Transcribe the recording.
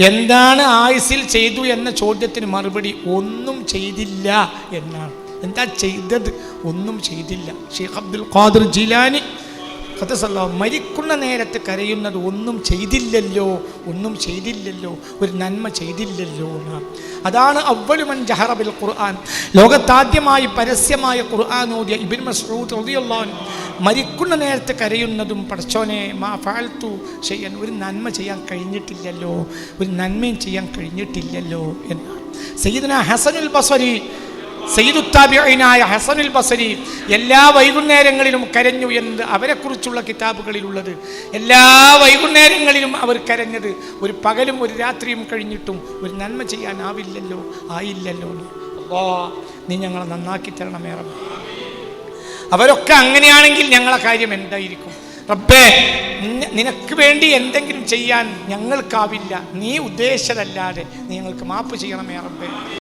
എന്താണ് ആയുസ്സിൽ ചെയ്തു എന്ന ചോദ്യത്തിന് മറുപടി ഒന്നും ചെയ്തില്ല എന്നാണ്. എന്താ ചെയ്തത്? ഒന്നും ചെയ്തില്ല. ഷെയ്ഖ് അബ്ദുൽ ഖാദിർ ജീലാനി മരിക്കുന്ന നേരത്ത് കരയുന്നത് ഒന്നും ചെയ്തില്ലല്ലോ, ഒന്നും ചെയ്തില്ലല്ലോ, ഒരു നന്മ ചെയ്തില്ലല്ലോ എന്നാണ്. അതാണ് അവ്വലു മൻ ജഹറ ബിൽ ഖുർആൻ, ലോകത്താദ്യമായി പരസ്യമായ ഖുർആൻ ഓതിയ ഇബ്നു മസ്ഊദ് റളിയല്ലാഹു അൻഹു മരിക്കുന്ന നേരത്ത് കരയുന്നതും പടച്ചോനെ മാ ഫഅൽതു ഷൈഅൻ, ഒരു നന്മ ചെയ്യാൻ കഴിഞ്ഞിട്ടില്ലല്ലോ, ഒരു നന്മയും ചെയ്യാൻ കഴിഞ്ഞിട്ടില്ലല്ലോ എന്നാണ്. സയ്യിദുനാ ഹസനുൽ ബസ്രി, സയ്യിദുത്താബിഈനായ ഹസനുൽ ബസ്രി എല്ലാ വൈകുന്നേരങ്ങളിലും കരഞ്ഞു എന്ന് അവരെക്കുറിച്ചുള്ള കിതാബുകളിലുള്ളത്. എല്ലാ വൈകുന്നേരങ്ങളിലും അവർ കരഞ്ഞത് ഒരു പകലും ഒരു രാത്രിയും കഴിഞ്ഞിട്ടും ഒരു നന്മ ചെയ്യാനാവില്ലല്ലോ, ആയില്ലല്ലോ. അല്ലാഹ് നീ ഞങ്ങളെ നന്നാക്കി തരണമേ റബ്ബേ. അവരൊക്കെ അങ്ങനെയാണെങ്കിൽ ഞങ്ങളെ കാര്യം എന്തായിരിക്കും റബ്ബേ? നിനക്ക് വേണ്ടി എന്തെങ്കിലും ചെയ്യാൻ ഞങ്ങൾക്കാവില്ല, നീ ഉദ്ദേശിച്ചതല്ലാതെ നീ ഞങ്ങൾക്ക് മാപ്പ് ചെയ്യണമേ റബ്ബേ.